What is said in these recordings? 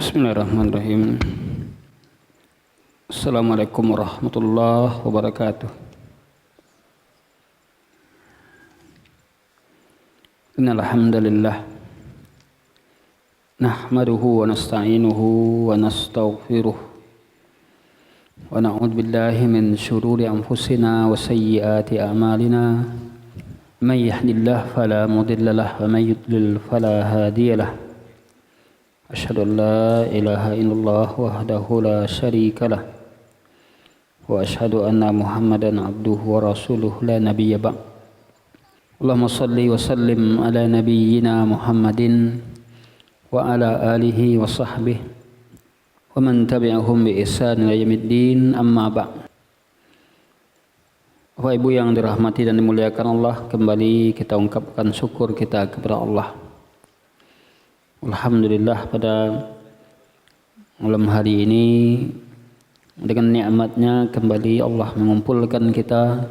Bismillahirrahmanirrahim. Assalamualaikum warahmatullahi wabarakatuh. Innal hamdalillah nahmaduhu wa nasta'inuhu wa nastaghfiruh wa na'udzu billahi min shururi anfusina wa sayyiati a'malina. May yahdihillahu fala mudilla lahu wa may yudlil fala hadiya lahu. Asyhadu an la ilaha illallah wahdahu la syarika lah wa asyhadu anna Muhammadan abduhu wa rasuluhu la nabiyya ba'd. Allahumma shalli wa sallim ala nabiyyina Muhammadin wa ala alihi wa sahbihi wa man tabi'ahum bi ihsan ila yaumiddin, amma ba'd. Bapak Ibu yang dirahmati dan dimuliakan Allah, kembali kita ungkapkan syukur kita kepada Allah. Alhamdulillah, pada malam hari ini dengan nikmatnya kembali Allah mengumpulkan kita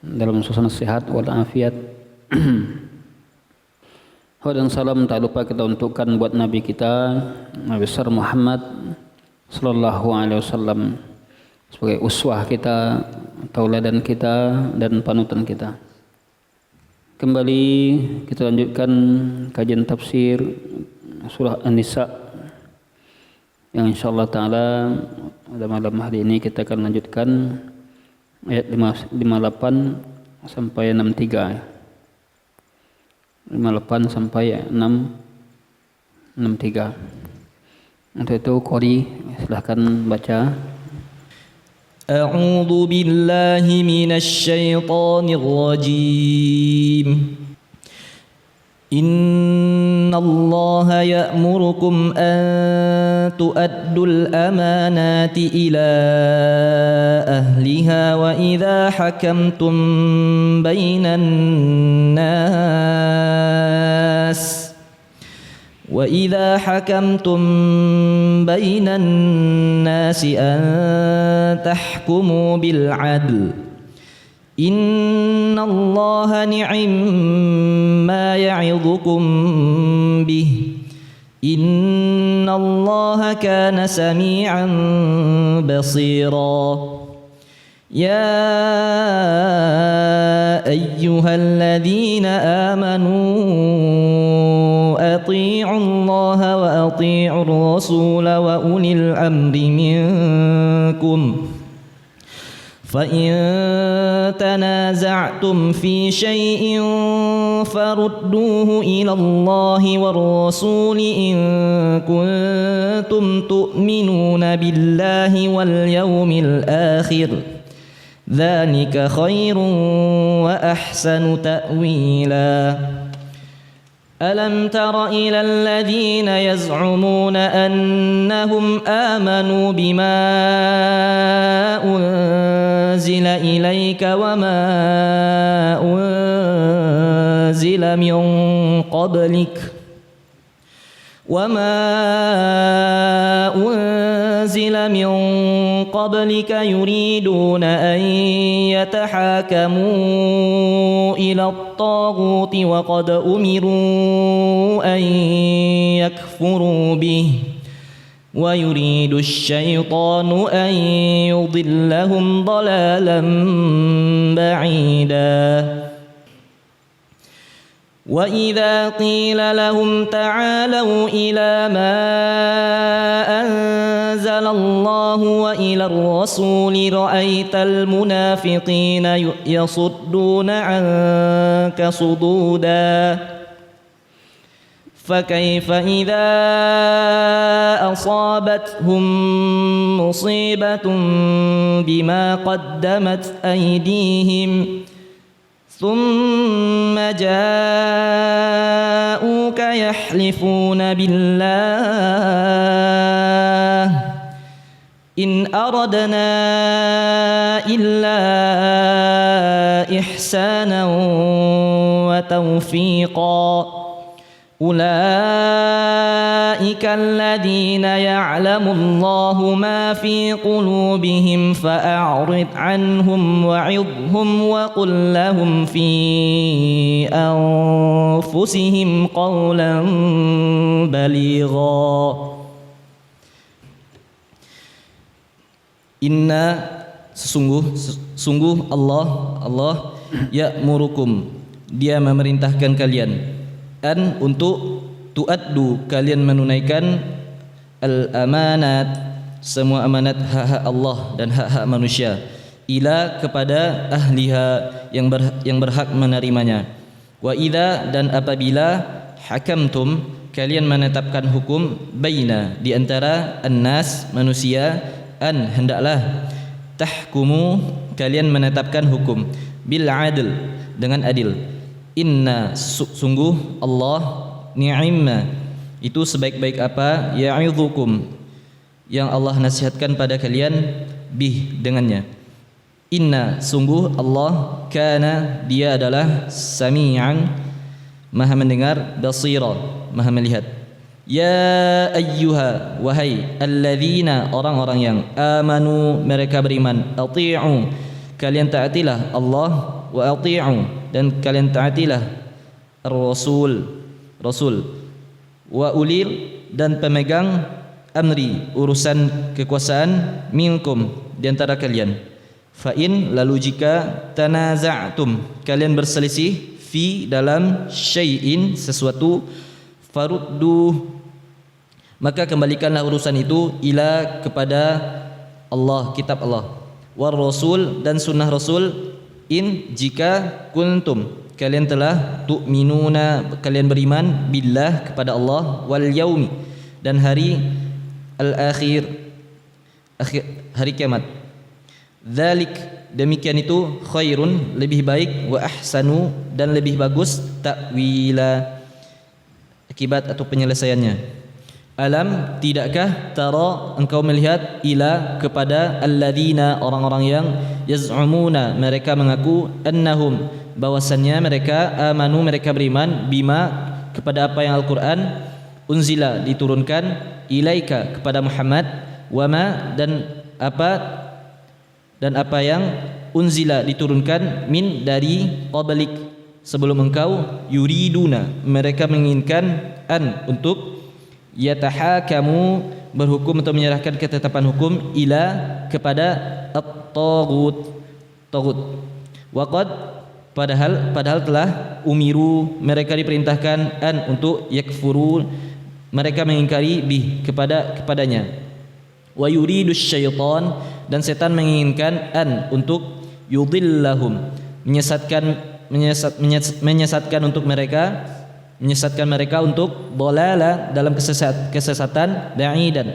dalam suasana sehat walafiat. Dan salam tak lupa kita untukkan buat Nabi kita, Nabi besar Muhammad sallallahu alaihi wasallam, sebagai uswah kita, tauladan kita dan panutan kita. Kembali kita lanjutkan kajian tafsir surah An-Nisa yang insyaallah ta'ala pada malam hari ini kita akan lanjutkan ayat 58 sampai 63. 58 sampai 63. Untuk itu Qori silahkan baca. أعوذ بالله من الشيطان الرجيم إن الله يأمركم أن تؤدوا الأمانات إلى أهلها وإذا حكمتم بين الناس أن تحكموا بالعدل إن الله نعم ما يعظكم به إن الله كان سميعا بصيرا يا أيها الذين آمنوا أطيعوا الله وأطيعوا الرسول وأولي الأمر منكم فإن تنازعتم في شيء فردوه إلى الله والرسول إن كنتم تؤمنون بالله واليوم الآخر ذلك خير وأحسن تأويلا ألم تر إلى الذين يزعمون أنهم آمنوا بما أنزل إليك وما أنزل من قبلك يريدون أن يتحاكموا إلى الطاغوت وقد أمروا أن يكفروا به ويريد الشيطان أن يضلهم ضلالا بعيدا وإذا قيل لهم تعالوا إلى ما أنزل الله وإلى الرسول رأيت المنافقين يصدون عنك صدودا فكيف إذا أصابتهم مصيبة بما قدمت أيديهم ثم جاءوك يحلفون بالله إن أردنا إلا إحسانا وتوفيقا أولئك الذين يعلم الله ما في قلوبهم فأعرض عنهم وعظهم وقل لهم في أنفسهم قولا بليغا Inna sungguh Allah ya'murukum, dia memerintahkan kalian, an untuk tuaddu, kalian menunaikan al-amanat, semua amanat hak-hak Allah dan hak-hak manusia, ila kepada ahliha, yang berhak menerimanya. Wa idza, dan apabila hakamtum, kalian menetapkan hukum, baina, di antara annas, manusia, an, hendaklah, tahkumu, kalian menetapkan hukum, bil adl, dengan adil. Inna sungguh Allah, ni'imma, itu sebaik-baik apa, ya'idzukum, yang Allah nasihatkan pada kalian, bih, dengannya. Inna sungguh Allah, kana, dia adalah sami'an, maha mendengar, basira, maha melihat. Ya ayyuha, wahai alladzina, orang-orang yang amanu, mereka beriman, ati'u, kalian taatilah Allah, wa ati'u, dan kalian taatilah ar-rasul, rasul, wa ulil, dan pemegang amri, urusan kekuasaan, minkum, di antara kalian. Fa in, lalu jika tanaza'tum, kalian berselisih, fi, dalam syai'in, sesuatu, faruddu, maka kembalikanlah urusan itu ila, kepada Allah, kitab Allah, war rasul, dan sunnah rasul, in, jika kuntum, kalian telah tu'minuna, kalian beriman, billah, kepada Allah, wal yaumi, dan hari al-akhir, hari kiamat. Dzalik, demikian itu, khairun, lebih baik, wa ahsanu, dan lebih bagus, ta'wila, akibat atau penyelesaiannya. Alam, tidakkah tara, engkau melihat, ila, kepada alladzina, orang-orang yang yaz'umuna, mereka mengaku, annahum, bahwasannya mereka, amanu, mereka beriman, bima, kepada apa yang Al-Quran, unzila, diturunkan, ilaika, kepada Muhammad, wama, dan apa yang unzila, diturunkan, min, dari qablik, sebelum engkau, yuriduna, mereka menginginkan, an, untuk yatahakamu, berhukum atau menyerahkan ketetapan hukum, ila, kepada at-taghut, taghut. Waqad, padahal telah umiru, mereka diperintahkan, an, untuk yakfuru, mereka mengingkari, bih, kepadanya. Wa yuridus syaitan, dan setan menginginkan, an, untuk yudillahum, menyesatkan untuk mereka, menyesatkan mereka untuk dolala, dalam kesesatan, ba'idan,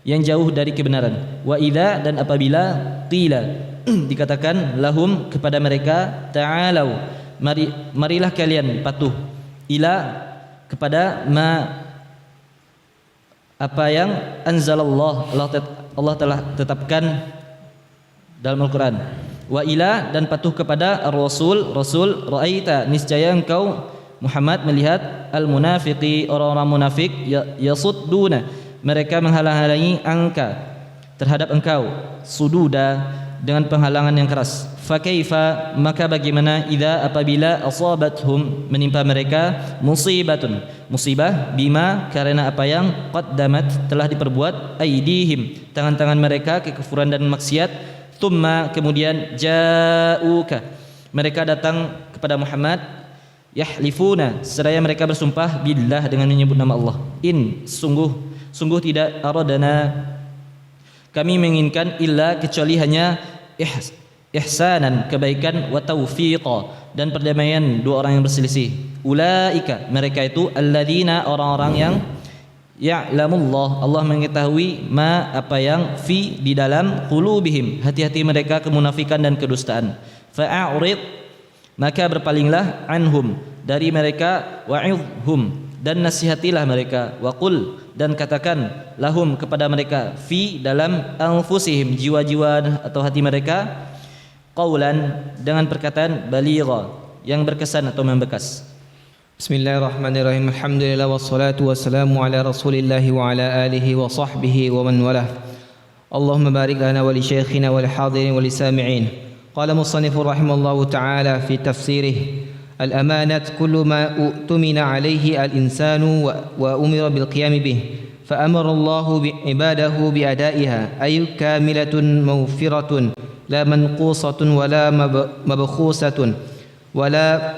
yang jauh dari kebenaran. Wa idza, dan apabila, qila, dikatakan, lahum, kepada mereka, ta'alau, marilah kalian patuh, ila, kepada ma, apa yang anzalallah, Allah telah tetapkan dalam Al-Quran. Wa ila, dan patuh kepada ar-rasul, rasul, ra'aita, niscaya engkau Muhammad melihat, al-munafiqi, orang-orang munafik, yasudduna, mereka menghalang-halangi angka, terhadap engkau, sududa, dengan penghalangan yang keras. Fa kaifa, maka bagaimana, idza, apabila, asabathum, menimpa mereka, musibatun, musibah, bima, karena apa yang, qaddamat, telah diperbuat, aidihim, tangan-tangan mereka, kekufuran dan maksiat, thumma, kemudian, ja'uka, mereka datang kepada Muhammad, yahlifuna, seraya mereka bersumpah, billah, dengan menyebut nama Allah, in, sungguh tidak, aradana, kami menginginkan, illa, kecuali hanya ihsanan, kebaikan, wa taufiqa, dan perdamaian dua orang yang berselisih. Ulaika, mereka itu, alladzina, orang-orang yang ya'lamullah, Allah mengetahui, ma, apa yang, fi, di dalam, qulubihim, hati-hati mereka, kemunafikan dan kedustaan. Fa'arid, maka berpalinglah, anhum, dari mereka, wa'idhum, dan nasihatilah mereka, waqul, dan katakan, lahum, kepada mereka, fi, dalam, anfusihim, jiwa-jiwa atau hati mereka, qawlan, dengan perkataan, baligha, yang berkesan atau membekas. Bismillahirrahmanirrahim. Alhamdulillah wassalatu wassalamu ala Rasulillah wa ala alihi wa sahbihi wa man walah. Allahumma barik lana wa li shaykhina wa li hadirin wa li sami'in. Qala musannifu rahimallahu ta'ala fi tafsirih, al-amanat kullu ma u'tumina alayhi al-insanu wa umira bil qiyam bih, فأمر الله عباده بأدائها أي كاملة موفرة لا منقوصة ولا مبخوسة ولا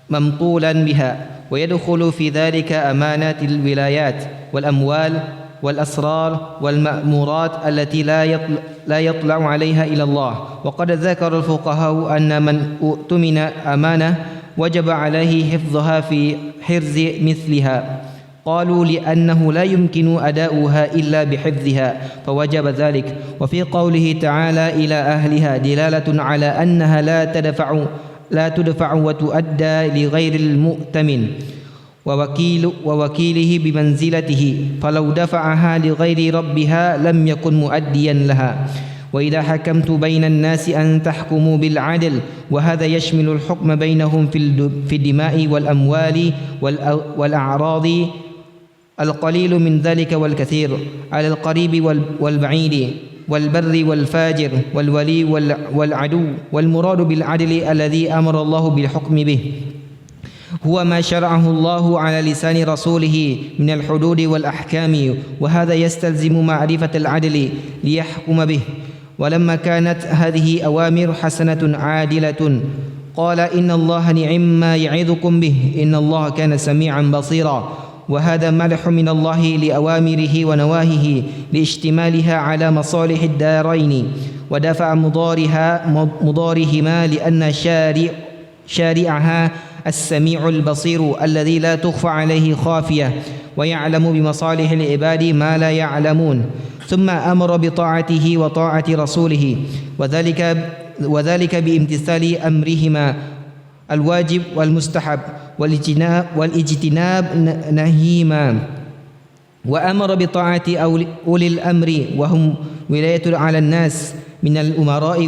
ممطولا بها، ويدخل في ذلك أمانات الولايات والأموال والأسرار والمأمورات التي لا يطلع عليها إلا الله. وقد ذكر الفقهاء أن من اؤتمن أمانة وجب عليه حفظها في حرز مثلها، قالوا لأنه لا يمكن أداؤها إلا بحفظها فوجب ذلك. وفي قوله تعالى إلى أهلها دلالة على أنها لا تدفع وتؤدى لغير المؤتمن ووكيله بمنزلته، فلو دفعها لغير ربها لم يكن مؤديا لها. وإذا حكمت بين الناس أن تحكموا بالعدل، وهذا يشمل الحكم بينهم في الدماء والأموال والأعراض، القليل من ذلك والكثير، على القريب والبعيد، والبر والفاجر، والولي والعدو. والمراد بالعدل الذي أمر الله بالحكم به هو ما شرعه الله على لسان رسوله من الحدود والأحكام، وهذا يستلزم معرفة العدل ليحكم به. ولما كانت هذه أوامر حسنة عادلة قال إن الله نعم ما يعظكم به إن الله كان سميعا بصيرا. وهذا مدح من الله لأوامره ونواهيه لاشتمالها على مصالح الدارين ودفع مضارهما، لأن شارعها السميع البصير الذي لا تخفى عليه خافية، ويعلم بمصالح العباد ما لا يعلمون. ثم أمر بطاعته وطاعة رسوله، وذلك بامتثال أمرهما الواجب والمستحب والاجتناب نهيهما. وأمر بطاعة أولي الأمر وهم ولاية على الناس من الأمراء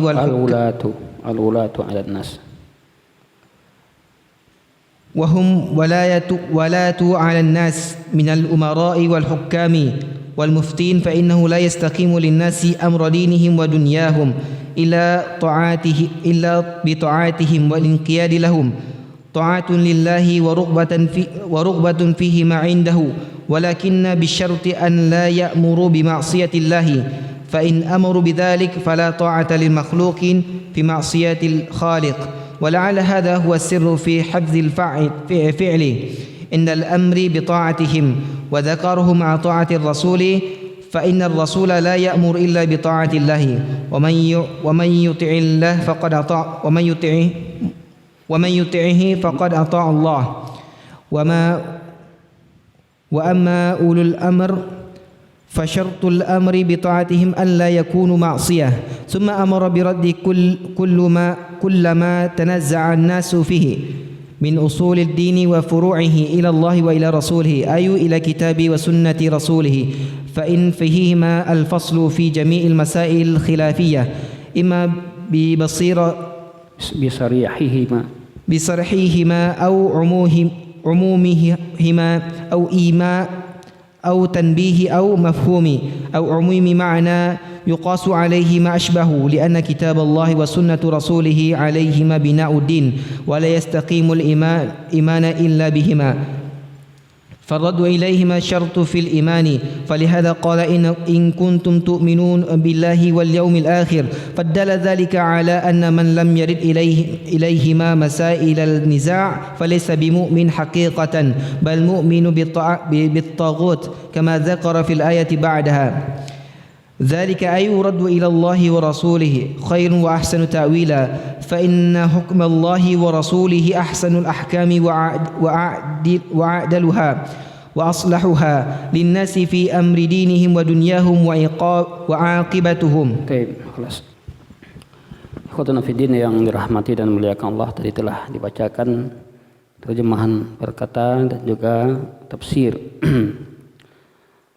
الولاة على الناس وهم ولاة على الناس من الأمراء والحكام والمفتين، فإنه لا يستقيم للناس أمر دينهم ودنياهم إلا بطاعتهم والانقياد لهم، طاعة لله ورغبة فيهما عنده، ولكن بالشرط أن لا يأمروا بمعصية الله، فإن أمروا بذلك فلا طاعة للمخلوق في معصية الخالق. ولعل هذا هو السر في حفظ الفعل إن الأمر بطاعتهم، وذكره مع طاعة الرسول، فإن الرسول لا يأمر إلا بطاعة الله، ومن يطع الله فقد أطاع ومن يطعه فقد أطاع الله. وأما أولو الأمر فشرط الأمر بطاعتهم أن لا يكونوا معصية. ثم أمر برد كل ما تنزع الناس فيه من أصول الدين وفروعه إلى الله وإلى رسوله، أي إلى كتاب وسنة رسوله، فإن فيهما الفصل في جميع المسائل الخلافية إما بصريحهما أو عمومهما أو إيماء أو تنبيه أو مفهوم أو عموم معنى يقاس عليه ما أشبه، لأن كتاب الله وسنة رسوله عليهما بناء الدين، ولا يستقيم الإيمان إلا بهما، فالرد إليهما شرط في الإيمان. فلهذا قال إن كنتم تؤمنون بالله واليوم الآخر، فدل ذلك على أن من لم يرد إليهما مسائل النزاع فليس بمؤمن حقيقة، بل مؤمن بالطاغوت كما ذكر في الآية بعدها. ذلك أي يرد إلى الله ورسوله خير وأحسن تأويلا، فإن حكم الله ورسوله أحسن الأحكام وأعدلها وأصلحها للناس في أمر دينهم ودنياهم وعاقبتهم. Baik, خلاص. Ikhwatuna fiddin yang dirahmati dan muliakan Allah, tadi telah dibacakan terjemahan perkataan dan juga tafsir.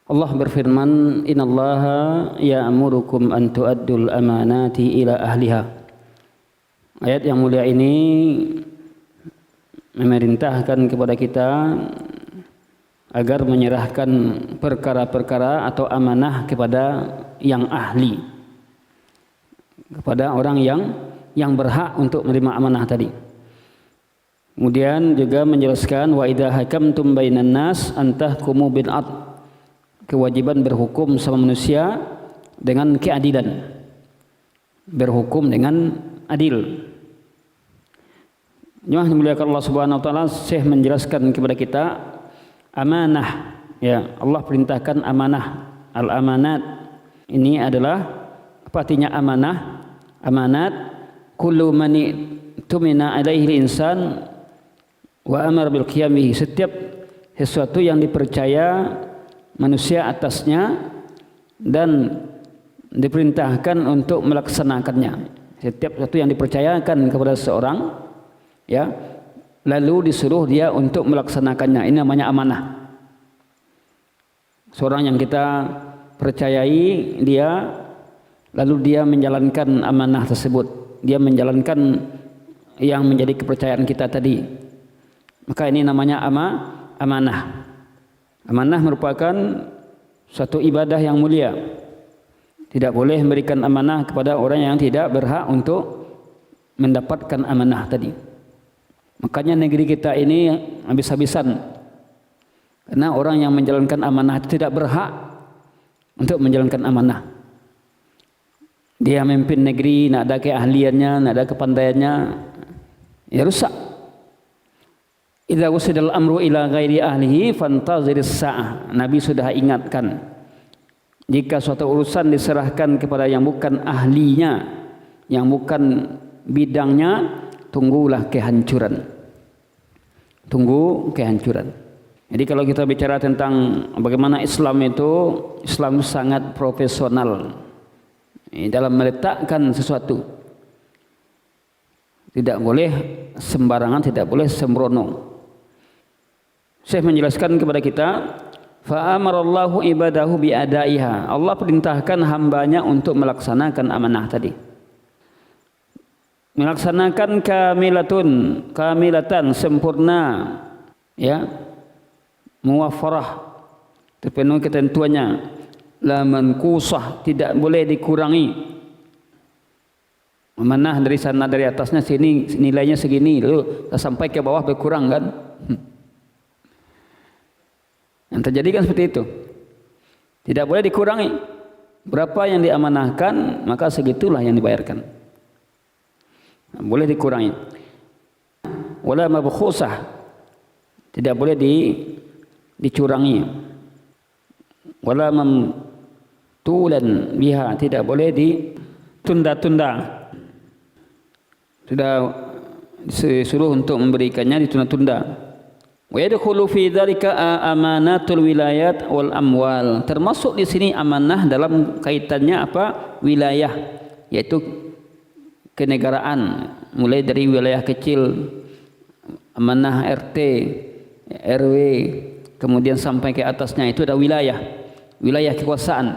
Allah berfirman, innallaha ya'murukum an tu'addul amanati ila ahliha. Ayat yang mulia ini memerintahkan kepada kita agar menyerahkan perkara-perkara atau amanah kepada yang ahli, kepada orang yang berhak untuk menerima amanah tadi. Kemudian juga menjelaskan wa idza hakamtum bainan nas an tahkumu bil 'adl. kewajiban berhukum sama manusia dengan keadilan, berhukum dengan adil. Yang dimuliakan Allah Subhanahu wa taala, Syekh menjelaskan kepada kita amanah, ya. Allah perintahkan amanah. Al-amanat ini adalah apa artinya amanah? Amanat kullu man tumina alaihi insan wa amar bil qiyamihi, setiap sesuatu yang dipercaya manusia atasnya dan diperintahkan untuk melaksanakannya. Setiap sesuatu yang dipercayakan kepada seorang, ya, lalu disuruh dia untuk melaksanakannya, ini namanya amanah. Seorang yang kita percayai dia, lalu dia menjalankan amanah tersebut, dia menjalankan yang menjadi kepercayaan kita tadi, maka ini namanya amanah. Amanah merupakan suatu ibadah yang mulia. Tidak boleh memberikan amanah kepada orang yang tidak berhak untuk mendapatkan amanah tadi. Makanya negeri kita ini habis-habisan, karena orang yang menjalankan amanah itu tidak berhak untuk menjalankan amanah. Dia memimpin negeri, tidak ada keahliannya, tidak ada kepandaiannya, ya rusak. Idza wusidal amru ila ghairi ahlihi fantaziris sa'ah. Nabi sudah ingatkan, jika suatu urusan diserahkan kepada yang bukan ahlinya, yang bukan bidangnya, tunggulah kehancuran. Tunggu kehancuran. Jadi kalau kita bicara tentang bagaimana Islam itu sangat profesional dalam meletakkan sesuatu. Tidak boleh sembarangan, tidak boleh sembrono. Syekh menjelaskan kepada kita, fa'amarallahu ibadahu bi'adaiha. Allah perintahkan hambanya untuk melaksanakan amanah tadi. Melaksanakan kamilatan, sempurna, ya, muwaffarah, terpenuhi ketentuannya, la manqusah, tidak boleh dikurangi. Amanah dari sana, dari atasnya sini nilainya segini, lalu sampai ke bawah berkurang kan? Yang terjadi kan seperti itu. Tidak boleh dikurangi. Berapa yang diamanahkan, maka segitulah yang dibayarkan. Boleh dikurangi. Wala mabkhusah, tidak boleh dicurangi. Wala mamtulan biha, tidak boleh ditunda-tunda. Sudah disuruh untuk memberikannya, ditunda-tunda. Wa yadkhulu fi dzalika amanatul wilayat wal amwal. Termasuk di sini amanah dalam kaitannya apa? Wilayah, yaitu kenegaraan, mulai dari wilayah kecil, amanah RT, RW, kemudian sampai ke atasnya itu ada wilayah, wilayah kekuasaan.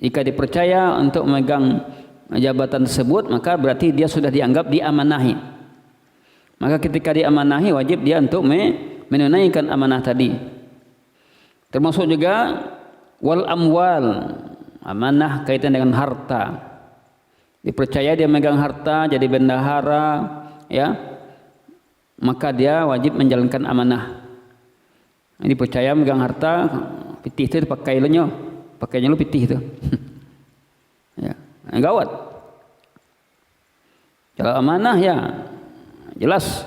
Jika dipercaya untuk memegang jabatan tersebut, maka berarti dia sudah dianggap diamanahi. Maka ketika diamanahi, wajib dia untuk menunaikan amanah tadi. Termasuk juga wal amwal, amanah kaitan dengan harta. Dipercaya dia megang harta, jadi bendahara, ya, maka dia wajib menjalankan amanah. Dipercaya megang harta, pitih itu dipakai lenyo, pakainya lu pitih itu. Ya, gawat. Kalau amanah ya jelas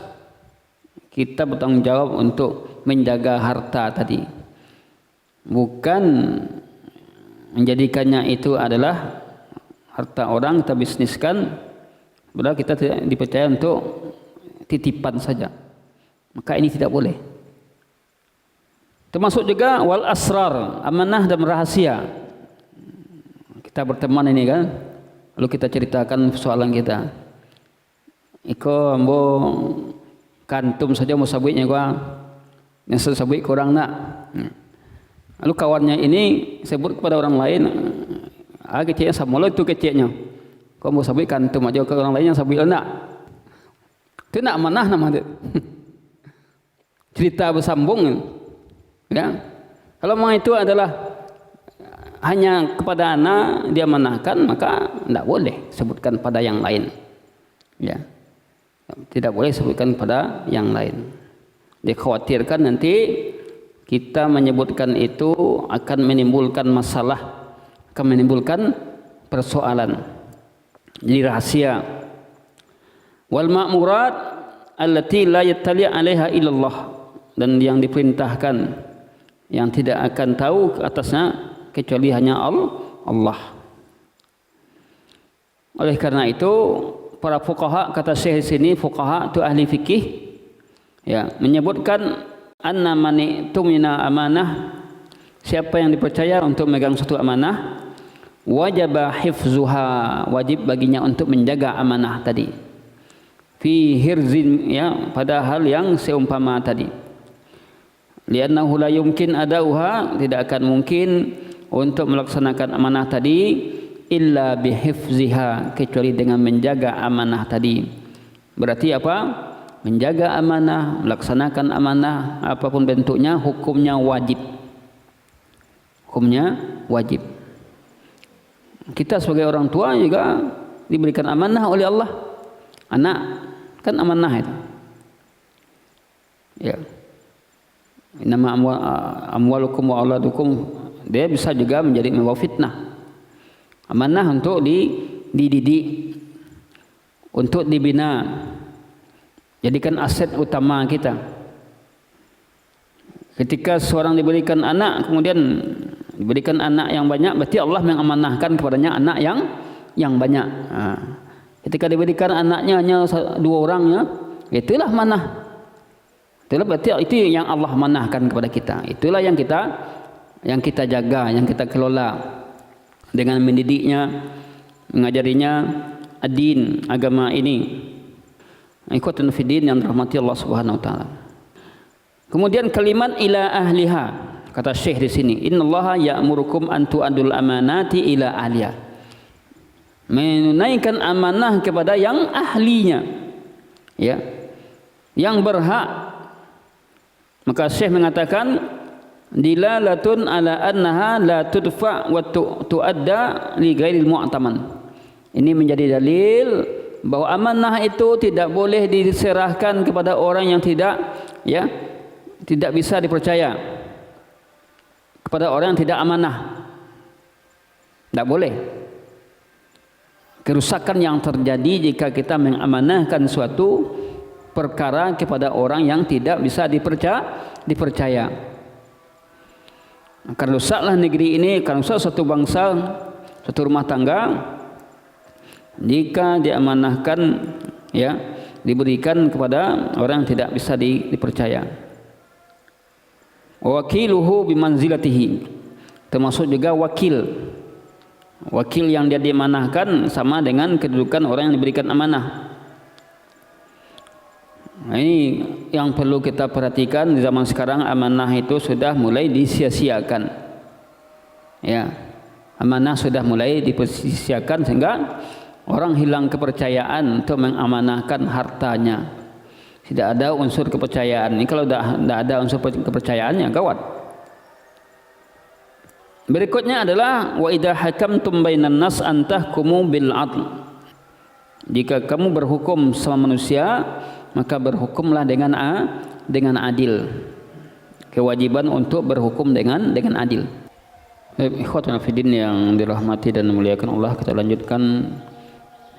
kita bertanggung jawab untuk menjaga harta tadi, bukan menjadikannya itu adalah harta orang kita bisniskan, padahal kita tidak dipercaya untuk titipan saja. Maka ini tidak boleh. Termasuk juga wal asrar, amanah dan rahasia. Kita berteman ini kan, lalu kita ceritakan persoalan kita. Iko ambo kantum saja mau sabitnya gua, yang sabit kurang nak. Lalu kawannya ini sebut kepada orang lain, kecilnya sama lo itu kecilnya. Kau mau sabit kantum aja ke orang lain yang sabit nak. Itu nak amanah nama itu. Cerita bersambung, ya. Kalau memang itu adalah hanya kepada anak dia manahkan, maka tidak boleh sebutkan pada yang lain, ya. Tidak boleh sebutkan pada yang lain. Dikhawatirkan nanti kita menyebutkan itu akan menimbulkan masalah, akan menimbulkan persoalan. Jadi rahasia. Wal ma'murat allati la yattali 'alaiha illallah, dan yang diperintahkan yang tidak akan tahu ke atasnya kecuali hanya Allah. Oleh karena itu para fuqaha, kata Syekh di sini, fuqaha itu ahli fikih, ya, menyebutkan anna man tumina amanah, siapa yang dipercaya untuk memegang suatu amanah, wajaba hifzuha, wajib baginya untuk menjaga amanah tadi, fi hirzin, ya, pada hal yang seumpama tadi. Li'annahu la yumkin adauha, tidak akan mungkin untuk melaksanakan amanah tadi illa bihifziha, kecuali dengan menjaga amanah tadi. Berarti apa? Menjaga amanah, melaksanakan amanah apapun bentuknya, hukumnya wajib. Hukumnya wajib. Kita sebagai orang tua juga diberikan amanah oleh Allah. Anak kan amanah itu. Ya. Nama amwalukum wa auladukum, dia bisa juga menjadi membawa fitnah. Amanah untuk dididik, untuk dibina, jadikan aset utama kita. Ketika seorang diberikan anak, kemudian diberikan anak yang banyak, berarti Allah mengamanahkan kepadanya anak yang banyak. Ketika diberikan anaknya hanya 2 orang, ya, itulah manah. Itulah berarti itu yang Allah manahkan kepada kita. Itulah yang kita jaga, yang kita kelola dengan mendidiknya, mengajarinya ad-din, agama ini. Ikhwatun fiddin yang dirahmati Allah Subhanahu wa taala. Kemudian kalimat ila ahliha, kata Syekh di sini, innallaha ya'murukum an tu'addul amanati ila ahliha. Menunaikan amanah kepada yang ahlinya, ya, yang berhak. Maka Syekh mengatakan dilalatun ala annaha la tudfa wa tuadda li ghairil mu'taman. Ini menjadi dalil bahwa amanah itu tidak boleh diserahkan kepada orang yang tidak bisa dipercaya, kepada orang yang tidak amanah. Tidak boleh. Kerusakan yang terjadi jika kita mengamanahkan suatu perkara kepada orang yang tidak bisa dipercaya. Akan rusaklah negeri ini, akan rusak suatu bangsa, suatu rumah tangga jika diamanahkan, ya, diberikan kepada orang yang tidak bisa dipercaya. Wakiluhu bimanzilatihi, termasuk juga wakil yang dia diamanahkan sama dengan kedudukan orang yang diberikan amanah. Nah, ini yang perlu kita perhatikan. Di zaman sekarang amanah itu sudah mulai disia-siakan, ya, amanah sudah mulai disia-siakan sehingga orang hilang kepercayaan untuk mengamanahkan hartanya. Tidak ada unsur kepercayaan. Ini kalau tidak ada unsur kepercayaannya, gawat. Berikutnya adalah wa idza hakamtum bainan nas an tahkumu bil adl. Jika kamu berhukum sama manusia, maka berhukumlah dengan adil. Kewajiban untuk berhukum dengan adil. Ikhwatul fillah yang dirahmati dan dimuliakan Allah, kita lanjutkan,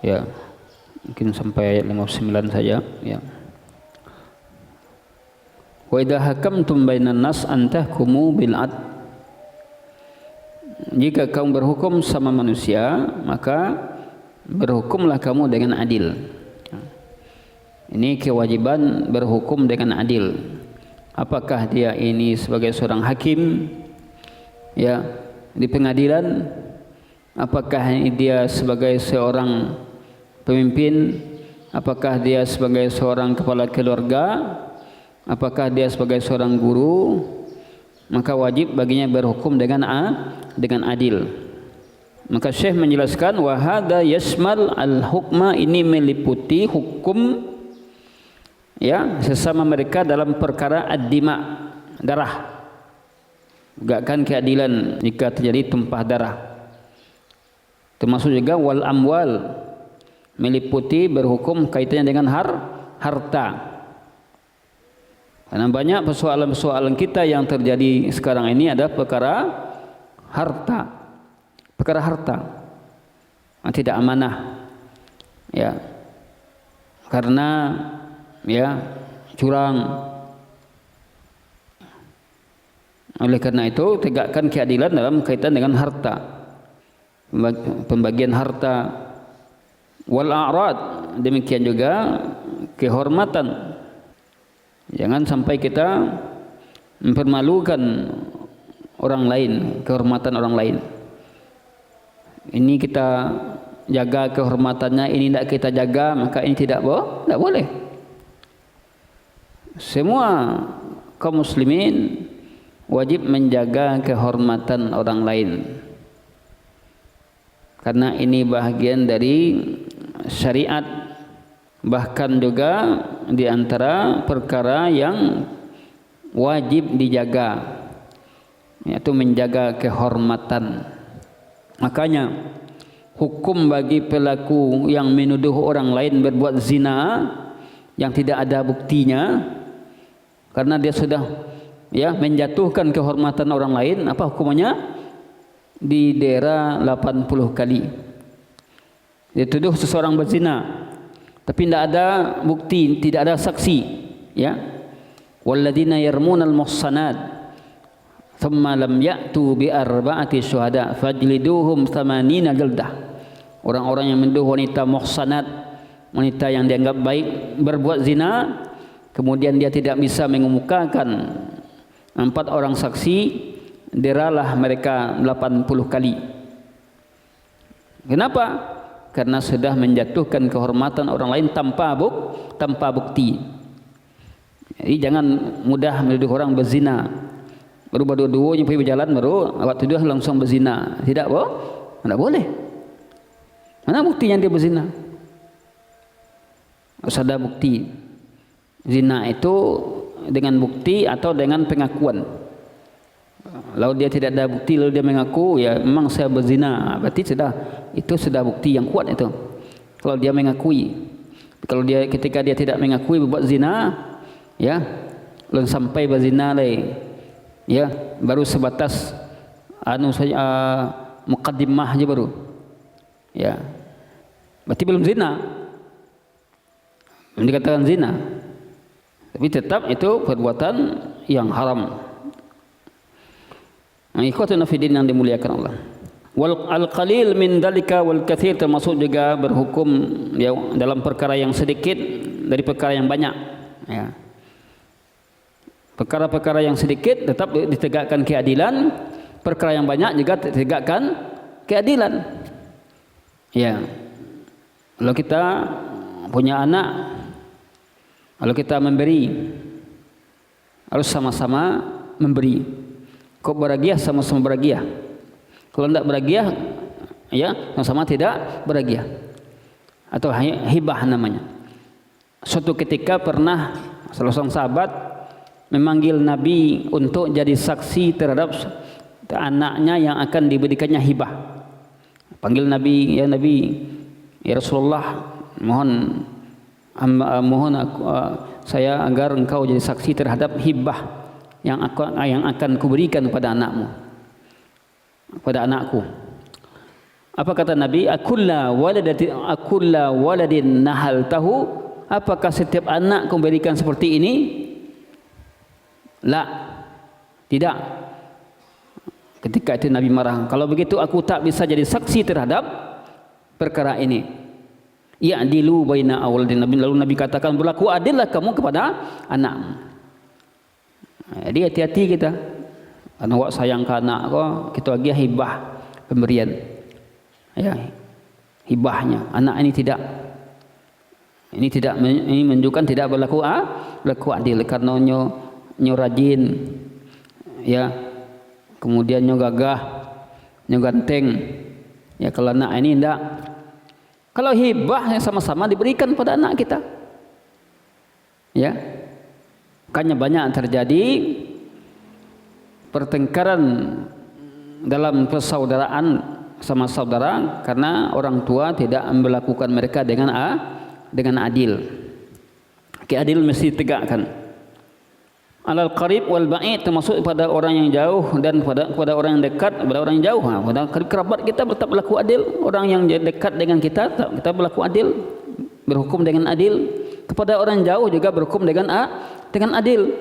ya, mungkin sampai ayat 59 saja, ya. Wa idza hakamtum bainan nas an tahkumu bil adl. Jika kamu berhukum sama manusia, maka berhukumlah kamu dengan adil. Ini kewajiban berhukum dengan adil. Apakah dia ini sebagai seorang hakim, ya, di pengadilan, apakah dia sebagai seorang pemimpin, apakah dia sebagai seorang kepala keluarga, apakah dia sebagai seorang guru, maka wajib baginya berhukum dengan adil. Maka Syekh menjelaskan wa hadza yashmal al-hukma, ini meliputi hukum, ya, sesama mereka dalam perkara ad-dima, darah. Tegakkan keadilan jika terjadi tumpah darah. Termasuk juga wal amwal, meliputi berhukum kaitannya dengan harta. Karena banyak persoalan-persoalan kita yang terjadi sekarang ini ada perkara harta. Perkara harta. Tidak amanah. Ya. Karena ya curang. Oleh karena itu tegakkan keadilan dalam kaitan dengan harta. Pembagian harta. Wal a'rad, demikian juga kehormatan. Jangan sampai kita mempermalukan orang lain, kehormatan orang lain. Ini kita jaga kehormatannya, ini tidak kita jaga, maka ini tidak boleh. Semua kaum muslimin wajib menjaga kehormatan orang lain. Karena ini bahagian dari syariat. Bahkan juga di antara perkara yang wajib dijaga, yaitu menjaga kehormatan. Makanya hukum bagi pelaku yang menuduh orang lain berbuat zina yang tidak ada buktinya, karena dia sudah ya menjatuhkan kehormatan orang lain, apa hukumannya? Didera 80 kali. Dituduh seseorang berzina tapi tidak ada bukti, tidak ada saksi, ya. Walladzina yarmunal muhsanat thumma lam ya'tu bi arba'ati syuhada fajliduhum 80 jaldah. Orang-orang yang menuduh wanita muhsanat, wanita yang dianggap baik, berbuat zina, kemudian dia tidak bisa mengemukakan 4 orang saksi, deralah mereka 80 kali. Kenapa? Karena sudah menjatuhkan kehormatan orang lain tanpa bukti. Jadi jangan mudah menuduh orang berzina. Baru berdua-duanya pergi berjalan, baru awak tuduh langsung berzina. Tidak boleh. Mana buktinya dia berzina? Harus ada bukti. Zina itu dengan bukti atau dengan pengakuan. Kalau dia tidak ada bukti lalu dia mengaku, ya memang saya berzina, berarti itu sudah bukti yang kuat itu. Kalau dia mengakui, kalau dia ketika dia tidak mengakui berbuat zina, ya belum sampai berzina lagi, ya baru sebatas saja muqaddimah aja baru, ya berarti belum zina, belum dikatakan zina, tapi tetap itu perbuatan yang haram. Ikhwatuna fiddin yang dimuliakan Allah. Wal al-qalil min dalika wal katsir, termasuk juga berhukum ya, dalam perkara yang sedikit dari perkara yang banyak, ya. Perkara-perkara yang sedikit tetap ditegakkan keadilan, perkara yang banyak juga ditegakkan keadilan. Ya. Kalau kita punya anak, kalau kita memberi, harus sama-sama memberi. Kau beragia, sama-sama beragia. Kalau tidak beragia, ya sama-sama tidak beragia. Atau hibah namanya. Suatu ketika pernah salah seorang sahabat memanggil Nabi untuk jadi saksi terhadap anaknya yang akan diberikannya hibah. Panggil Nabi, ya Rasulullah, mohon saya agar engkau jadi saksi terhadap hibah yang akan kuberikan kepada anakku. Apa kata Nabi? Akulla waladin nahal tahu. Apakah setiap anak kau berikan seperti ini? La, tidak. Ketika itu Nabi marah. Kalau begitu aku tak bisa jadi saksi terhadap perkara ini. Ya'dilu baina awladin. Lalu Nabi katakan, berlaku adillah kamu kepada anakmu. Jadi hati-hati kita. Karena awak sayang ke anak kau, kita lagi hibah pemberian. Ya, hibahnya. Anak ini tidak. Ini menunjukkan tidak berlaku adil, karena nyo rajin, ya. Kemudian nyo gagah, nyo ganteng. Ya, kalau anak ini tidak. Kalau hibah sama-sama diberikan pada anak kita. Ya. Makanya banyak terjadi pertengkaran dalam persaudaraan sama saudara karena orang tua tidak memperlakukan mereka dengan adil. Keadilan mesti ditegakkan. alal qarib wal ba'id, termasuk pada orang yang jauh dan kepada orang yang dekat, kepada orang yang jauh. Pada kerabat kita tetap berlaku adil, orang yang dekat dengan kita kita berlaku adil, berhukum dengan adil. Kepada orang jauh juga berhukum dengan adil.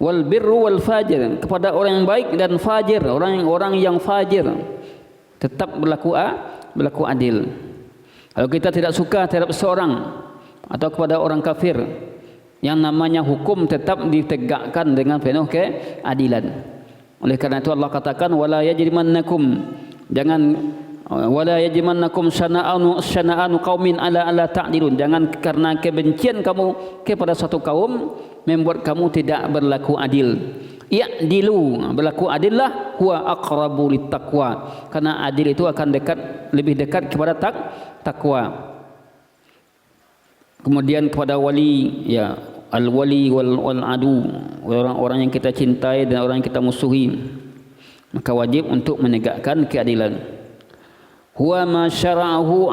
Wal birru wal fajir, kepada orang yang baik dan fajir, orang yang fajir tetap berlaku adil. Kalau kita tidak suka terhadap seorang atau kepada orang kafir, yang namanya hukum tetap ditegakkan dengan penuh keadilan. Oleh karena itu Allah katakan wala yajrimannakum syana'anu qaumin ala ta'dilun, jangan karena kebencian kamu kepada satu kaum membuat kamu tidak berlaku adil. Ya'dilu, berlaku adillah, huwa aqrabu littaqwa, karena adil itu akan lebih dekat kepada takwa. Kemudian kepada wali, ya, al-wali wal adu, orang-orang yang kita cintai dan orang yang kita musuhi, maka wajib untuk menegakkan keadilan. Huwa ma syara'ahu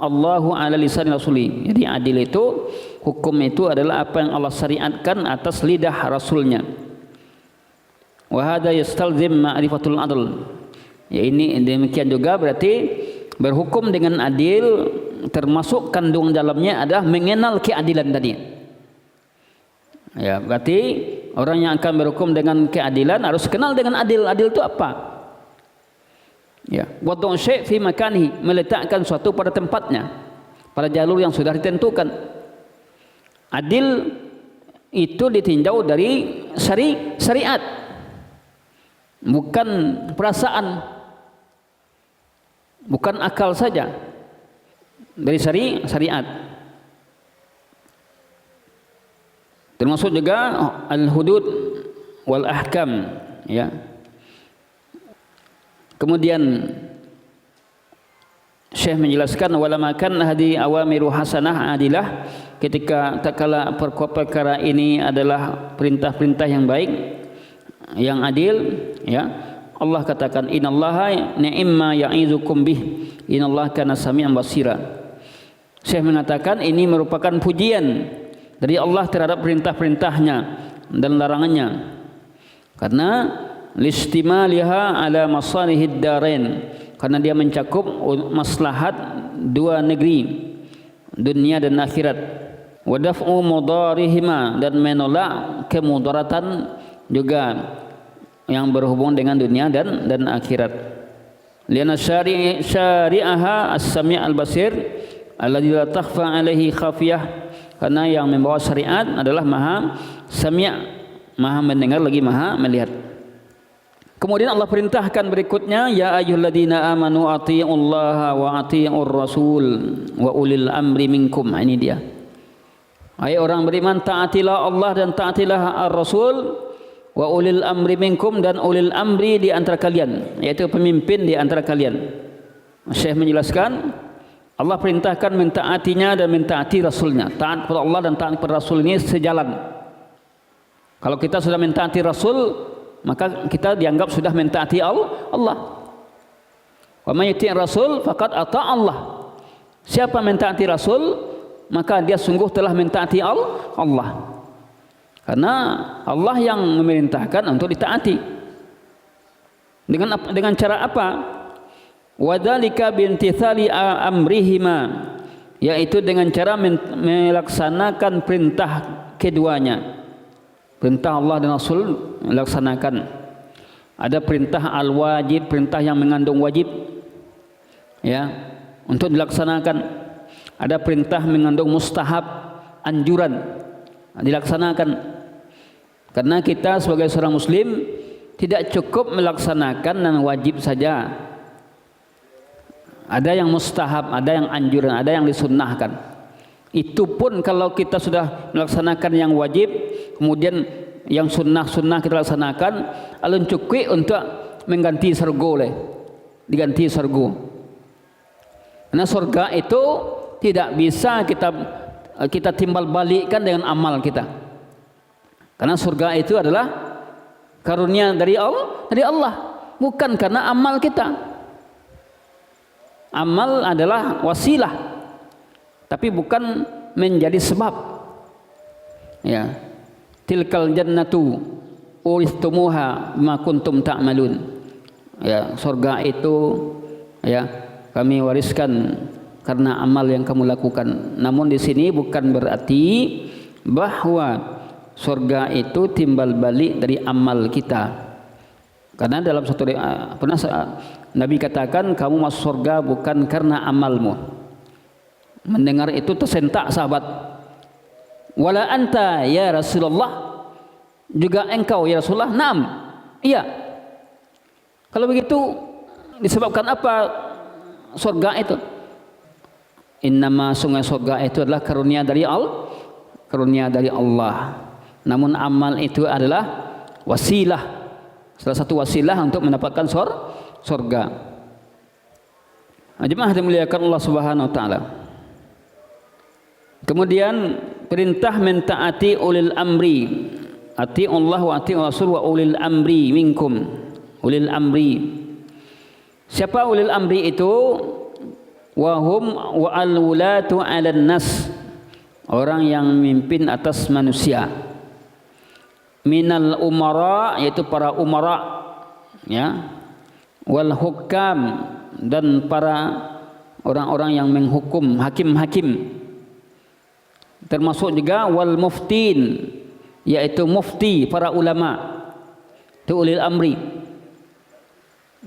Allahu ala lisan rasuli. Jadi adil itu, hukum itu adalah apa yang Allah syariatkan atas lidah rasulnya. Wa hadha yastalzim ma'rifatul adl. Ya, ini demikian juga berarti berhukum dengan adil termasuk kandung dalamnya adalah mengenal keadilan tadi. Ya, berarti orang yang akan berhukum dengan keadilan harus kenal dengan adil. Adil itu apa? Ya, wad'u syai' fi makanihi, meletakkan suatu pada tempatnya, pada jalur yang sudah ditentukan. Adil itu ditinjau dari syariat, bukan perasaan, bukan akal saja, dari syariat. Termasuk juga al-hudud wal ahkam, ya. Kemudian Syekh menjelaskan walama kan hadi awamiru hasanah adilah, ketika tatkala perkara ini adalah perintah-perintah yang baik, yang adil, ya, Allah katakan innallaha ni'ma ya'izukum bih innallaha kana sami'an basira. Syekh mengatakan ini merupakan pujian dari Allah terhadap perintah-perintahnya dan larangannya, karena listimaliha ala masalihid darain, karena dia mencakup maslahat dua negeri, dunia dan akhirat. Wa daf'u mudarihima, dan menolak kemudaratan juga yang berhubung dengan dunia dan akhirat. Lianna syari'aha as-sami' al-basir alladzi la takhfa alaihi khafiyah, karena yang membawa syariat adalah maha sami', maha mendengar lagi maha melihat. Kemudian Allah perintahkan berikutnya, ya ayyuhalladzina amanu athi'ullaha wa athi'ur rasul wa ulil amri minkum. Ini dia. Hai orang beriman, taatilah Allah dan taatilah ar-rasul, wa ulil amri minkum, dan ulil amri di antara kalian, yaitu pemimpin di antara kalian. Syekh menjelaskan Allah perintahkan mentaatinya dan mentaati rasulnya. Taat kepada Allah dan taat kepada rasul ini sejalan. Kalau kita sudah mentaati rasul, maka kita dianggap sudah mentaati Allah. Wa may yuti' rasul faqad ata' Allah. Siapa mentaati rasul, maka dia sungguh telah mentaati Allah. Karena Allah yang memerintahkan untuk ditaati. Dengan cara apa? Wadzalika bimtithali amrihima, yaitu dengan cara melaksanakan perintah keduanya. Perintah Allah dan Rasul melaksanakan. Ada perintah al-wajib, perintah yang mengandung wajib, ya, untuk dilaksanakan. Ada perintah mengandung mustahab, anjuran, dilaksanakan. Karena kita sebagai seorang muslim tidak cukup melaksanakan dan wajib saja. Ada yang mustahab, ada yang anjuran, ada yang disunnahkan. Itu pun kalau kita sudah melaksanakan yang wajib, kemudian yang sunnah-sunnah kita laksanakan, alun cukup untuk mengganti surga, diganti surga. Karena surga itu tidak bisa kita timbal balikkan dengan amal kita. Karena surga itu adalah karunia dari Allah, bukan karena amal kita. Amal adalah wasilah, tapi bukan menjadi sebab. Ya, tilkal jannatu uristumuha bima kuntum ta'malun. Ya, surga itu ya kami wariskan karena amal yang kamu lakukan. Namun di sini bukan berarti bahwa surga itu timbal balik dari amal kita. Karena dalam satu pernah Nabi katakan kamu masuk surga bukan karena amalmu. Mendengar itu tersentak sahabat. Wala anta ya Rasulullah, juga engkau ya Rasulullah? Naam. Iya. Kalau begitu disebabkan apa surga itu? Innama sungai surga itu adalah karunia dari Allah. Namun amal itu adalah wasilah, salah satu wasilah untuk mendapatkan surga. Jemaah dimuliakan Allah Subhanahu wa taala. Kemudian perintah mentaati ulil amri. Ati Allah wa ati Rasul wa ulil amri minkum. Ulil amri. Siapa ulil amri itu? Wahum wa al-wulatu 'alan nas. Orang yang memimpin atas manusia. Minal umara, yaitu para umara, ya. Wal hukam, dan para orang-orang yang menghukum, hakim-hakim. Termasuk juga wal muftin, yaitu mufti, para ulama. Itu ulil amri.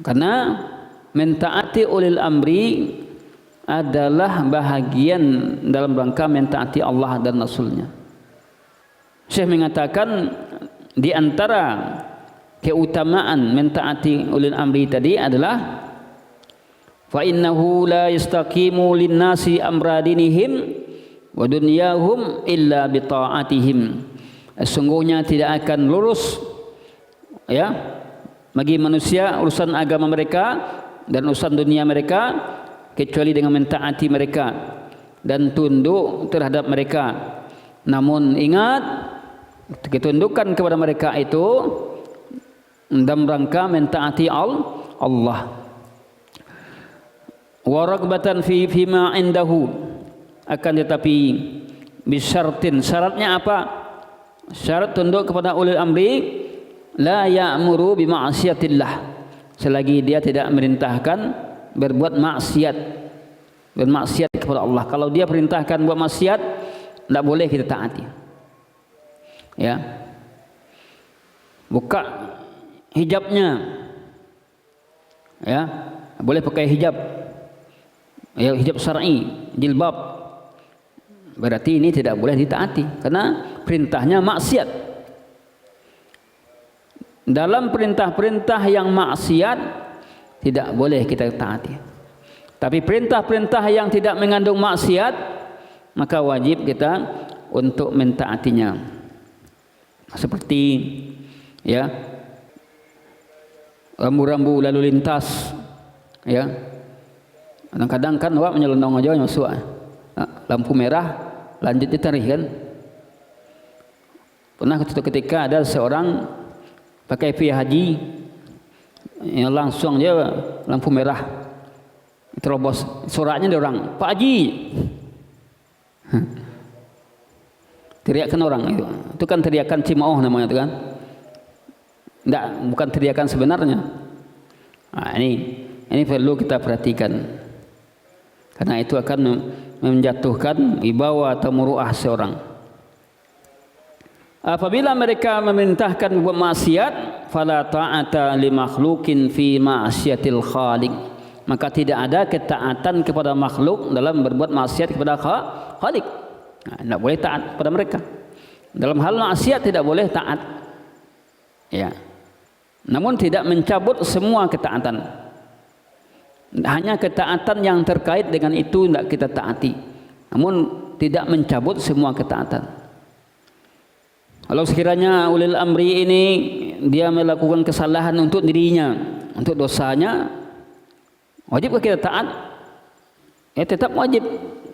Karena mentaati ulil amri adalah bahagian dalam rangka mentaati Allah dan Rasulnya. Syekh mengatakan di antara keutamaan mentaati ulil amri tadi adalah fa innahu la yastaqimu lin-nasi amra dinihim wa dunyahum illa bi ta'atihim. Sesungguhnya tidak akan lurus ya bagi manusia urusan agama mereka dan urusan dunia mereka kecuali dengan mentaati mereka dan tunduk terhadap mereka. Namun ingat, ketundukan kepada mereka itu dalam rangka mentaati Allah. Wa ragbatan fi ma indahu, akan tetapi bisyartin, syaratnya apa? Syarat tunduk kepada ulil amri la ya'muru bi ma'siyatillah, selagi dia tidak merintahkan berbuat maksiat, bermaksiat kepada Allah. Kalau dia perintahkan buat maksiat, tidak boleh kita taati. Ya, buka hijabnya, ya, boleh pakai hijab, ya, hijab syar'i, jilbab. Berarti ini tidak boleh ditaati karena perintahnya maksiat. Dalam perintah-perintah yang maksiat tidak boleh kita taati. Tapi perintah-perintah yang tidak mengandung maksiat, maka wajib kita untuk mentaatinya. Seperti ya, rambu-rambu lalu lintas, ya. Kadang-kadang kan awak menyelonong aja masuk. Lampu merah lanjut ditarik kan. Pernah suatu ketika ada seorang pakai via haji yang langsung dia lampu merah terobos, suaranya ada orang, Pak Haji, teriakan orang itu kan teriakan cimooh namanya itu kan, enggak, bukan teriakan sebenarnya. Nah, ini perlu kita perhatikan karena itu akan menjatuhkan wibawa atau muruah seorang. Apabila mereka memerintahkan buat maksiat, fala ta'ata li makhluqin fi ma'siyatil khaliq, maka tidak ada ketaatan kepada makhluk dalam berbuat maksiat kepada Khaliq. Nah, tidak boleh taat pada mereka. Dalam hal maksiat tidak boleh taat. Ya. Namun tidak mencabut semua ketaatan. Hanya ketaatan yang terkait dengan itu tidak kita taati. Namun tidak mencabut semua ketaatan. Kalau sekiranya ulil amri ini dia melakukan kesalahan untuk dirinya, untuk dosanya, wajibkah kita taat? Ya, tetap wajib.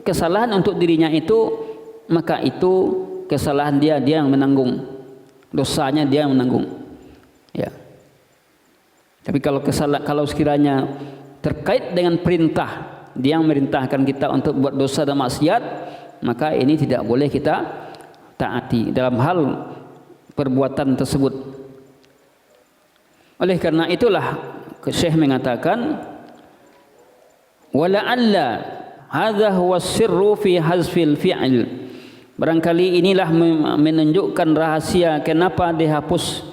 Kesalahan untuk dirinya itu, maka itu kesalahan dia yang menanggung, dosanya dia yang menanggung. Ya. Tapi kalau sekiranya terkait dengan perintah, dia yang merintahkan kita untuk buat dosa dan maksiat, maka ini tidak boleh kita taati. Dalam hal perbuatan tersebut. Oleh karena itulah Syekh mengatakan wala'alla hadza huwa sirru fi hazfil fi'il. Barangkali inilah menunjukkan rahasia kenapa dihapus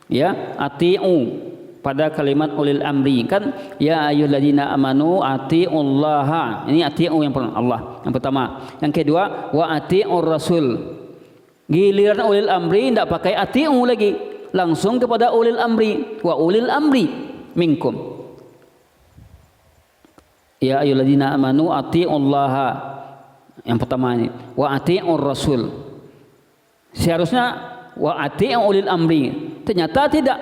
ya ati'u pada kalimat ulil amri. Kan ya ayyuhalladzina amanu ati'ullaha. Ini ati'u yang pertama Allah yang pertama. Yang kedua wa ati'ur rasul. Giliran ulil amri tidak pakai ati'u lagi, langsung kepada ulil amri. Wa ulil amri minkum. Ya ayyuhalladzina amanu ati'ullaha. Yang pertama ini wa ati'ur rasul. Seharusnya wa ati'u ulil amri. Ternyata tidak,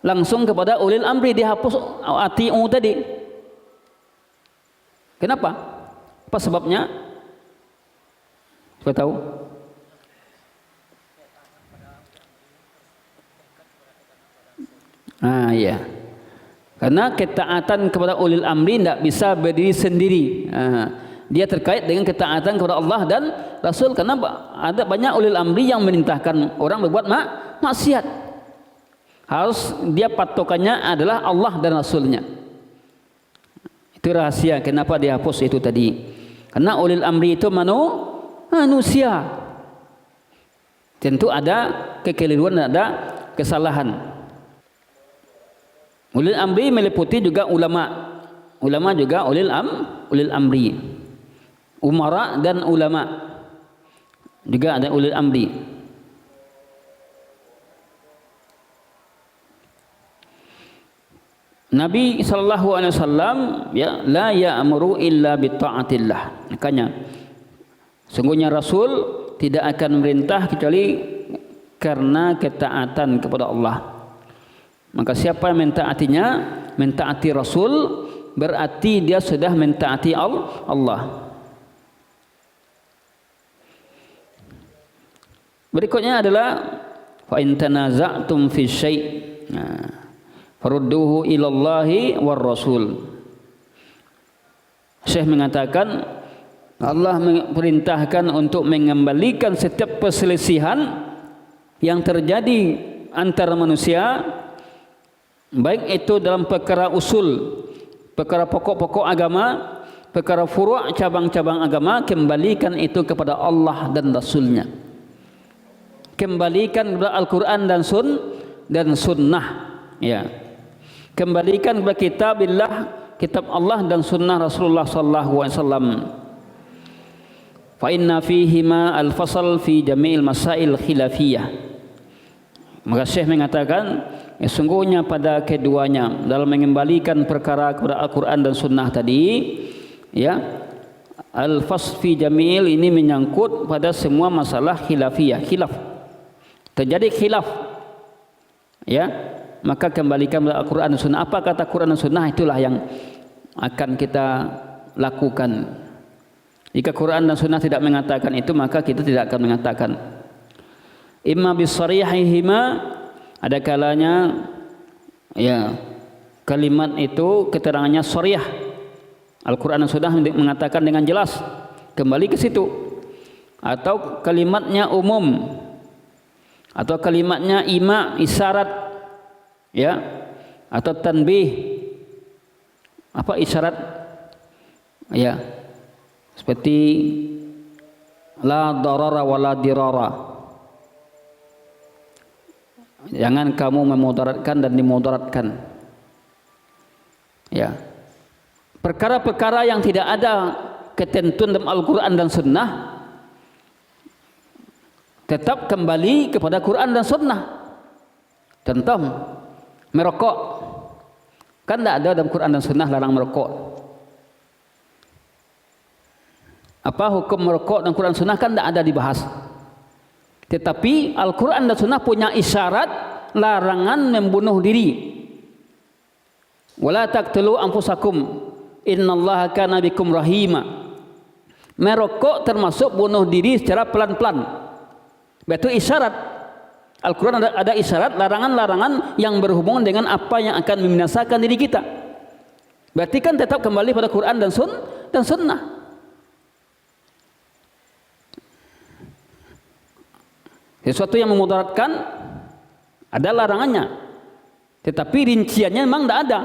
langsung kepada ulil amri, dihapus ati'u tadi. Kenapa? Apa sebabnya? Coba tahu? Ya. Karena ketaatan kepada ulil amri tidak bisa berdiri sendiri. Dia terkait dengan ketaatan kepada Allah dan Rasul. Karena ada banyak ulil amri yang merintahkan orang berbuat maksiat. Harus dia patokannya adalah Allah dan Rasulnya. Itu rahasia kenapa dihapus itu tadi. Karena ulil amri itu manusia. Tentu ada kekeliruan dan ada kesalahan. Ulil amri meliputi juga ulama. Ulama juga ulil amri. Umara dan ulama juga ada ulil amri. Nabi sallallahu alaihi wasallam ya la ya'muru illa bi ta'atillah. Makanya sungguhnya Rasul tidak akan merintah kecuali karena ketaatan kepada Allah. Maka siapa yang mentaatinya, mentaati Rasul, berarti dia sudah mentaati Allah. Berikutnya adalah fa in tanaza'tum fi syai' farudduhu ilallahi war rasul. Syekh mengatakan Allah memerintahkan untuk mengembalikan setiap perselisihan yang terjadi antara manusia, baik itu dalam perkara usul, perkara pokok-pokok agama, perkara furu' cabang-cabang agama, kembalikan itu kepada Allah dan Rasulnya. Kembalikan kepada Al-Quran dan Sunnah. Ya. Kembalikan kepada kitabillah, kitab Allah dan Sunnah Rasulullah sallallahu alaihi wasallam. Fa inna fihima al-fasal fi jami'il masail khilafiyah. Maka Syekh mengatakan sungguhnya pada keduanya dalam mengembalikan perkara kepada Al-Quran dan Sunnah tadi, ya, al-fasl fi jamil ini menyangkut pada semua masalah khilafiyah, khilaf. Terjadi khilaf, ya, maka kembalikan kepada Al-Quran dan Sunnah. Apa kata Quran dan Sunnah, itulah yang akan kita lakukan. Jika Quran dan Sunnah tidak mengatakan itu, maka kita tidak akan mengatakan. Imma bisarihihima, ada kalanya ya kalimat itu keterangannya sharih. Al-Quran dan Sunnah mengatakan dengan jelas, kembali ke situ. Atau kalimatnya umum, atau kalimatnya ima, isyarat, ya, atau tanbih. Apa isyarat? Ya, seperti la darara wala dirara. Jangan kamu memudaratkan dan dimudaratkan. Ya. Perkara-perkara yang tidak ada ketentuan dalam Al-Quran dan Sunnah, tetap kembali kepada Quran dan Sunnah. Contoh, merokok. Kan tidak ada dalam Quran dan Sunnah larang merokok. Apa hukum merokok dan Quran Sunnah kan tidak ada dibahas. Tetapi Al-Quran dan Sunnah punya isyarat larangan membunuh diri. Wala taqtulu anfusakum innallaha kana bikum rahima. Merokok termasuk bunuh diri secara pelan-pelan. Itu isyarat. Al-Quran ada isyarat larangan-larangan yang berhubungan dengan apa yang akan membinasakan diri kita. Berarti kan tetap kembali pada Quran dan Sunnah. Sesuatu yang memudaratkan ada larangannya, tetapi rinciannya memang tidak ada.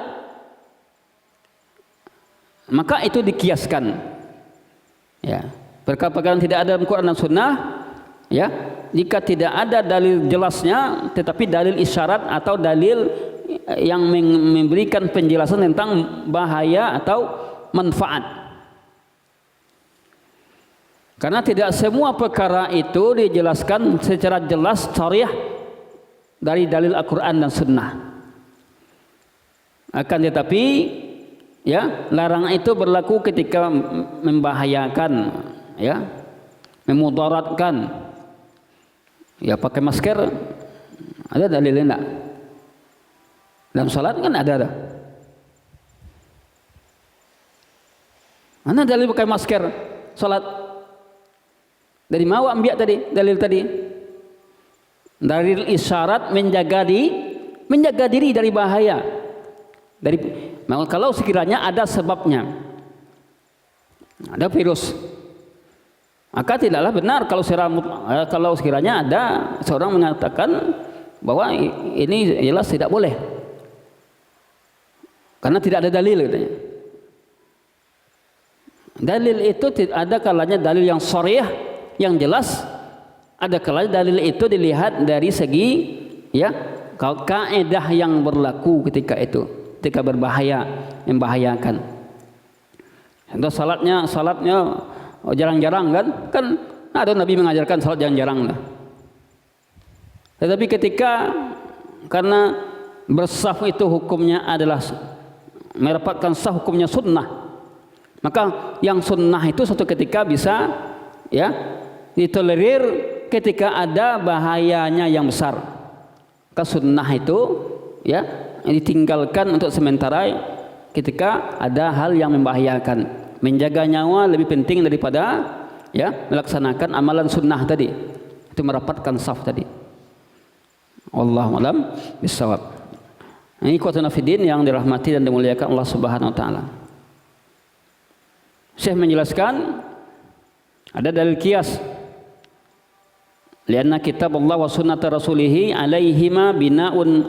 Maka itu dikiaskan. Ya, perkara-perkara yang tidak ada dalam Quran dan Sunnah, ya, jika tidak ada dalil jelasnya, tetapi dalil isyarat atau dalil yang memberikan penjelasan tentang bahaya atau manfaat. Karena tidak semua perkara itu dijelaskan secara jelas sharih dari dalil Al-Quran dan Sunnah. Akan tetapi, ya, larangan itu berlaku ketika membahayakan, ya, memudaratkan. Ya, pakai masker ada dalilnya enggak? Dalam salat kan ada. Mana dalil pakai masker salat? Dari mau ambil tadi dalil tadi? Dalil isyarat menjaga diri dari bahaya. Kalau sekiranya ada sebabnya, ada virus, maka tidaklah benar kalau sekiranya ada seorang mengatakan bahwa ini jelas tidak boleh, karena tidak ada dalil katanya. Dalil itu ada kalanya dalil yang sharih, yang jelas, ada kalanya dalil itu dilihat dari segi, ya, kaidah yang berlaku ketika itu, ketika berbahaya, membahayakan. Contoh salatnya jarang-jarang kan ada Nabi mengajarkan salat jarang-jarang lah. Tetapi ketika karena bersaf itu hukumnya adalah merapatkan saf, hukumnya sunnah, maka yang sunnah itu suatu ketika bisa, ya, ditolerir ketika ada bahayanya yang besar. Maka sunnah itu, ya, ditinggalkan untuk sementara ketika ada hal yang membahayakan. Menjaga nyawa lebih penting daripada, ya, melaksanakan amalan sunnah tadi, itu merapatkan saf tadi. Wallahu a'lam bishawab. Ini ikhwatuna fiddin yang dirahmati dan dimuliakan Allah Subhanahu wa taala. Syekh menjelaskan ada dalil qiyas. Lianna kitab Allah wa sunnata rasulih alaihima bina'un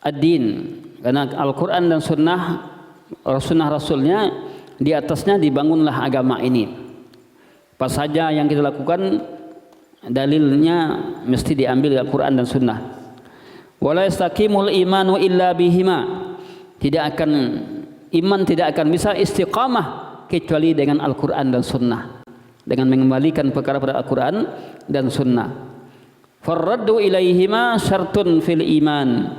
ad-din. Karena Al-Qur'an dan sunnah rasulnya di atasnya dibangunlah agama ini. Apa saja yang kita lakukan dalilnya mesti diambil dari Al-Qur'an dan sunnah. Wala yastaqimul imanu illa bihima. Iman tidak akan bisa istiqamah kecuali dengan Al-Qur'an dan sunnah, dengan mengembalikan perkara pada Al-Qur'an dan sunnah. Farraddu ilaihima syartun fil iman.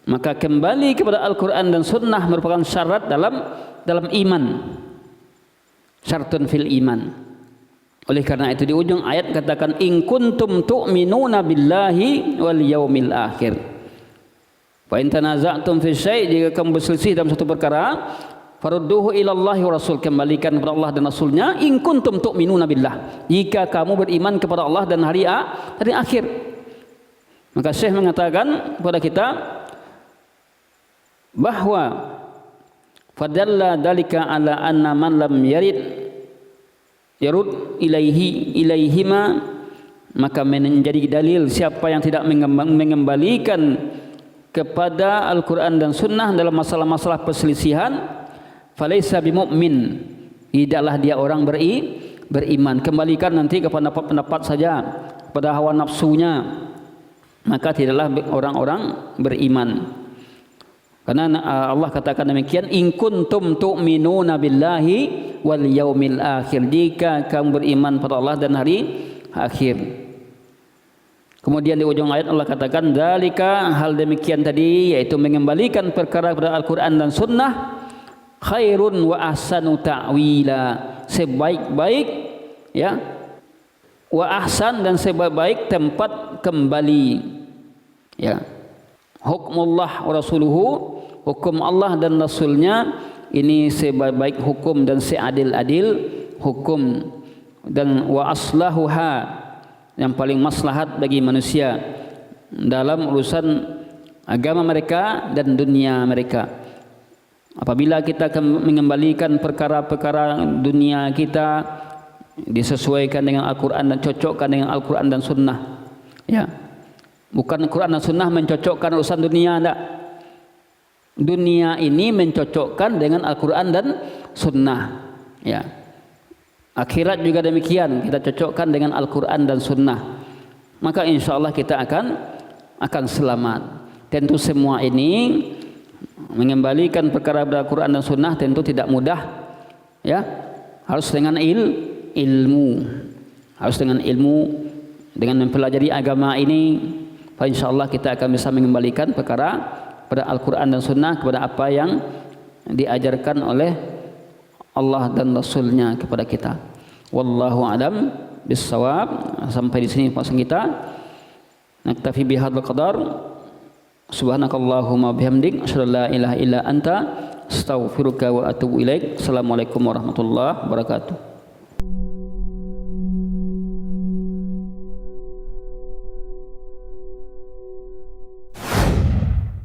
Maka kembali kepada Al-Qur'an dan sunnah merupakan syarat dalam iman. Syartun fil iman. Oleh karena itu di ujung ayat katakan in kuntum tu'minuna billahi wal yaumil akhir. Fa in tanaza'tum fi syai', jika kamu berselisih dalam satu perkara, farudduhu ila Allah wa rasul, kembalikan kepada Allah dan rasulnya. In kuntum tu'minuna billah, jika kamu beriman kepada Allah dan hari akhir. Maka Syekh mengatakan kepada kita bahwa fadalla dalika ala anna man lam yarud ilaihima, maka menjadi dalil siapa yang tidak mengembalikan kepada Al-Quran dan Sunnah dalam masalah-masalah perselisihan, falaisa bimu'min, tidaklah dia orang beriman. Kembalikan nanti kepada pendapat saja, pada hawa nafsunya, maka tidaklah orang-orang beriman. Karena Allah katakan demikian, in kuntum tu'minuna billahi wal yaumil akhir, jika kamu beriman pada Allah dan hari akhir. Kemudian di ujung ayat Allah katakan dzalika, hal demikian tadi, yaitu mengembalikan perkara kepada Al-Qur'an dan Sunnah, khairun wa ahsanu ta'wila, sebaik-baik, ya, wa ahsan, dan sebaik-baik tempat kembali, ya. Hukmullah wa rasuluhu, hukum Allah dan rasulnya, ini sebaik-baik hukum dan seadil-adil hukum, dan wa aslahuha, yang paling maslahat bagi manusia dalam urusan agama mereka dan dunia mereka. Apabila kita mengembalikan perkara-perkara dunia kita disesuaikan dengan Al-Quran dan cocokkan dengan Al-Quran dan Sunnah, Ya. Bukan Quran dan Sunnah mencocokkan urusan dunia, enggak. Dunia ini mencocokkan dengan Al-Quran dan Sunnah. Ya. Akhirat juga demikian, kita cocokkan dengan Al-Quran dan Sunnah. Maka insya Allah kita akan selamat. Tentu semua ini mengembalikan perkara Al-Quran dan Sunnah tentu tidak mudah. Ya, harus dengan ilmu. Harus dengan ilmu, dengan mempelajari agama ini. Insya Allah kita akan bisa mengembalikan perkara pada Al-Quran dan Sunnah, kepada apa yang diajarkan oleh Allah dan Rasulnya kepada kita. Wallahu a'lam bissawab. Sampai di sini pembahasan kita. Naktafi bihadzal qadar. Subhanakallahumma bihamdik asyhadu an la ilaha illa anta astaghfiruka wa atubu ilaik. Assalamualaikum warahmatullahi wabarakatuh.